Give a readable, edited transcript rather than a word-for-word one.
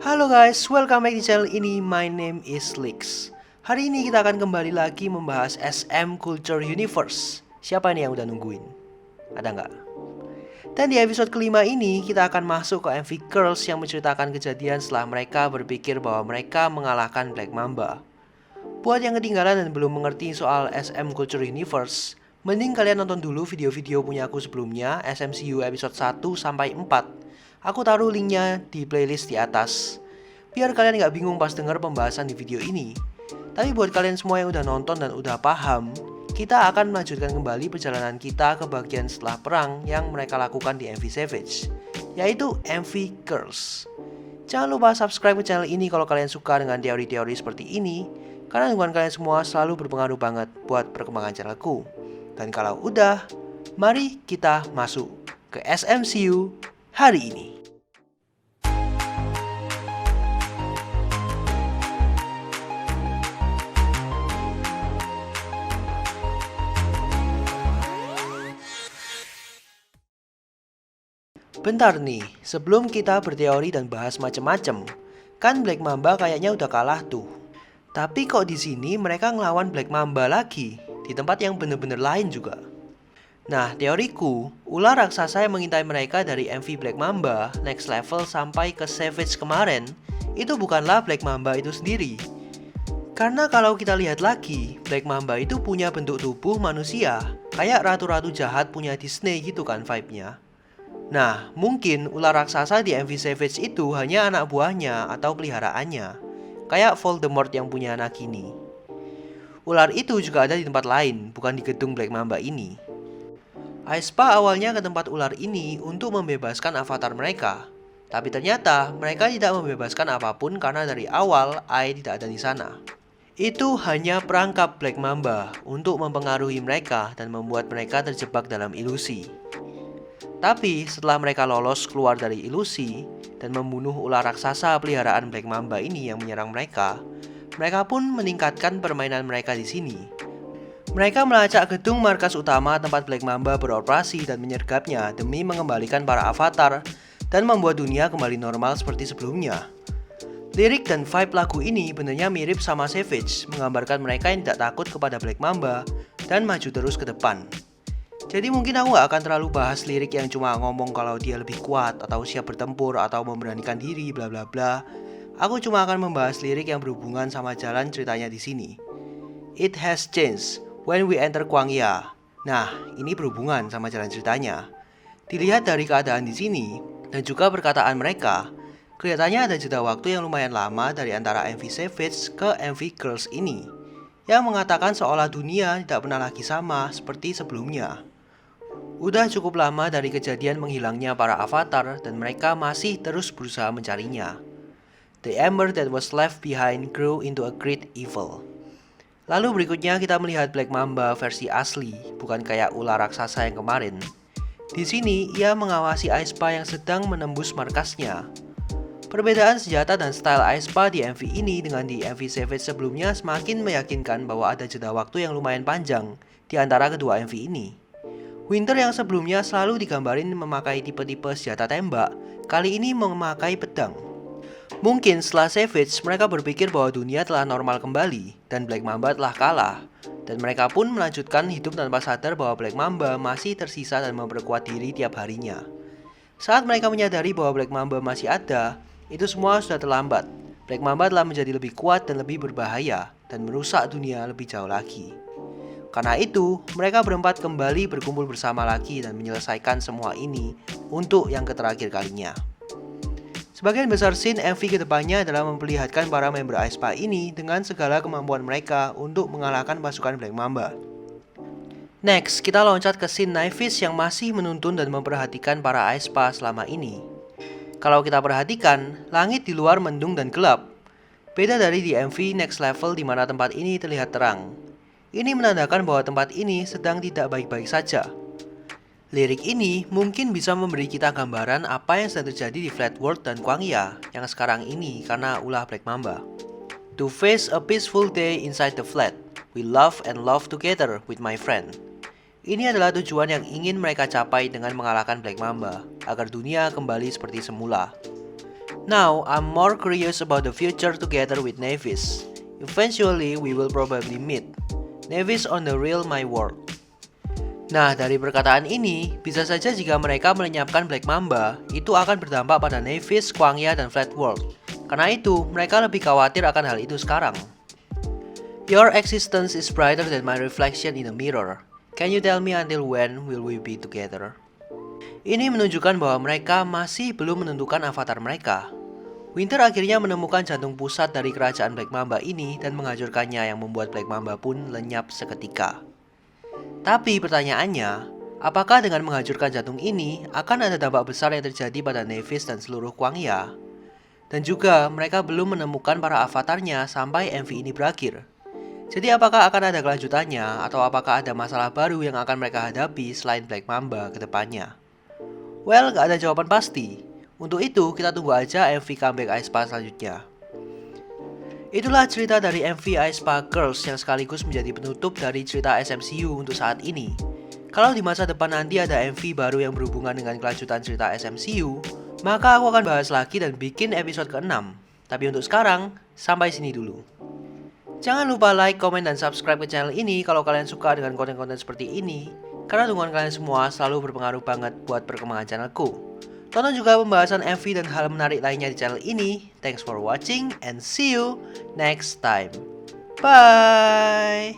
Halo guys, welcome back di channel ini. My name is Lix. Hari ini kita akan kembali lagi membahas SM Culture Universe. Siapa nih yang udah nungguin? Ada nggak? Dan di episode kelima ini kita akan masuk ke MV Girls yang menceritakan kejadian setelah mereka berpikir bahwa mereka mengalahkan Black Mamba. Buat yang ketinggalan dan belum mengerti soal SM Culture Universe, mending kalian nonton dulu video-video punya aku sebelumnya, SMCU episode 1-4. Aku taruh linknya di playlist di atas, biar kalian gak bingung pas denger pembahasan di video ini. Tapi buat kalian semua yang udah nonton dan udah paham, kita akan melanjutkan kembali perjalanan kita ke bagian setelah perang yang mereka lakukan di MV Savage, yaitu MV Girls. Jangan lupa subscribe ke channel ini kalau kalian suka dengan teori-teori seperti ini, karena dukungan kalian semua selalu berpengaruh banget buat perkembangan channelku. Dan kalau udah, mari kita masuk ke SMCU hari ini. Bentar nih, sebelum kita berteori dan bahas macem-macem, kan Black Mamba kayaknya udah kalah tuh. Tapi kok di sini mereka ngelawan Black Mamba lagi, di tempat yang bener-bener lain juga. Nah, teoriku, ular raksasa yang mengintai mereka dari MV Black Mamba, Next Level sampai ke Savage kemarin, itu bukanlah Black Mamba itu sendiri. Karena kalau kita lihat lagi, Black Mamba itu punya bentuk tubuh manusia, kayak ratu-ratu jahat punya Disney gitu kan vibe-nya. Nah, mungkin ular raksasa di MV Savage itu hanya anak buahnya atau peliharaannya, kayak Voldemort yang punya Nagini. Ular itu juga ada di tempat lain, bukan di gedung Black Mamba ini. Aespa awalnya ke tempat ular ini untuk membebaskan avatar mereka, tapi ternyata mereka tidak membebaskan apapun karena dari awal Ai tidak ada di sana. Itu hanya perangkap Black Mamba untuk mempengaruhi mereka dan membuat mereka terjebak dalam ilusi. Tapi setelah mereka lolos keluar dari ilusi dan membunuh ular raksasa peliharaan Black Mamba ini yang menyerang mereka pun meningkatkan permainan mereka di sini. Mereka melacak gedung markas utama tempat Black Mamba beroperasi dan menyergapnya demi mengembalikan para avatar dan membuat dunia kembali normal seperti sebelumnya. Lirik dan vibe lagu ini benernya mirip sama Savage, menggambarkan mereka yang tidak takut kepada Black Mamba dan maju terus ke depan. Jadi mungkin aku gak akan terlalu bahas lirik yang cuma ngomong kalau dia lebih kuat atau siap bertempur atau memberanikan diri bla bla bla. Aku cuma akan membahas lirik yang berhubungan sama jalan ceritanya di sini. It has changed when we enter Kwangya. Nah, ini berhubungan sama jalan ceritanya. Dilihat dari keadaan di sini dan juga perkataan mereka, kelihatannya ada jeda waktu yang lumayan lama dari antara MV Savage ke MV Girls ini, yang mengatakan seolah dunia tidak pernah lagi sama seperti sebelumnya. Udah cukup lama dari kejadian menghilangnya para avatar dan mereka masih terus berusaha mencarinya. The ember that was left behind grew into a great evil. Lalu berikutnya kita melihat Black Mamba versi asli, bukan kayak ular raksasa yang kemarin. Di sini ia mengawasi Aespa yang sedang menembus markasnya. Perbedaan senjata dan style Aespa di MV ini dengan di MV Savage sebelumnya semakin meyakinkan bahwa ada jeda waktu yang lumayan panjang di antara kedua MV ini. Winter yang sebelumnya selalu digambarin memakai tipe-tipe senjata tembak, kali ini memakai pedang. Mungkin setelah Savage, mereka berpikir bahwa dunia telah normal kembali, dan Black Mamba telah kalah. Dan mereka pun melanjutkan hidup tanpa sadar bahwa Black Mamba masih tersisa dan memperkuat diri tiap harinya. Saat mereka menyadari bahwa Black Mamba masih ada, itu semua sudah terlambat. Black Mamba telah menjadi lebih kuat dan lebih berbahaya, dan merusak dunia lebih jauh lagi. Karena itu, mereka berempat kembali berkumpul bersama lagi dan menyelesaikan semua ini untuk yang terakhir kalinya. Sebagian besar scene MV kedepannya adalah memperlihatkan para member Aespa ini dengan segala kemampuan mereka untuk mengalahkan pasukan Black Mamba. Next, kita loncat ke scene Nightwish yang masih menuntun dan memperhatikan para Aespa selama ini. Kalau kita perhatikan, langit di luar mendung dan gelap. Beda dari di MV Next Level di mana tempat ini terlihat terang. Ini menandakan bahwa tempat ini sedang tidak baik-baik saja. Lirik ini mungkin bisa memberi kita gambaran apa yang sedang terjadi di Flat World dan Kwangya yang sekarang ini karena ulah Black Mamba. To face a peaceful day inside the flat, we love and love together with my friend. Ini adalah tujuan yang ingin mereka capai dengan mengalahkan Black Mamba, agar dunia kembali seperti semula. Now, I'm more curious about the future together with Nevis. Eventually, we will probably meet. Nevis on the real my world. Nah, dari perkataan ini, bisa saja jika mereka melenyapkan Black Mamba, itu akan berdampak pada Nevis, Kwangya, dan Flat World. Karena itu, mereka lebih khawatir akan hal itu sekarang. Your existence is brighter than my reflection in a mirror. Can you tell me until when will we be together? Ini menunjukkan bahwa mereka masih belum menentukan avatar mereka. Winter akhirnya menemukan jantung pusat dari kerajaan Black Mamba ini dan menghancurkannya yang membuat Black Mamba pun lenyap seketika. Tapi pertanyaannya, apakah dengan menghancurkan jantung ini akan ada dampak besar yang terjadi pada Nevis dan seluruh Kwangya? Dan juga mereka belum menemukan para avatarnya sampai MV ini berakhir. Jadi apakah akan ada kelanjutannya atau apakah ada masalah baru yang akan mereka hadapi selain Black Mamba ke depannya? Well, gak ada jawaban pasti. Untuk itu, kita tunggu aja MV comeback aespa selanjutnya. Itulah cerita dari MV aespa Girls yang sekaligus menjadi penutup dari cerita SMCU untuk saat ini. Kalau di masa depan nanti ada MV baru yang berhubungan dengan kelanjutan cerita SMCU, maka aku akan bahas lagi dan bikin episode ke-6. Tapi untuk sekarang, sampai sini dulu. Jangan lupa like, komen, dan subscribe ke channel ini kalau kalian suka dengan konten-konten seperti ini, karena dukungan kalian semua selalu berpengaruh banget buat perkembangan channelku. Tonton juga pembahasan MV dan hal menarik lainnya di channel ini. Thanks for watching and see you next time. Bye!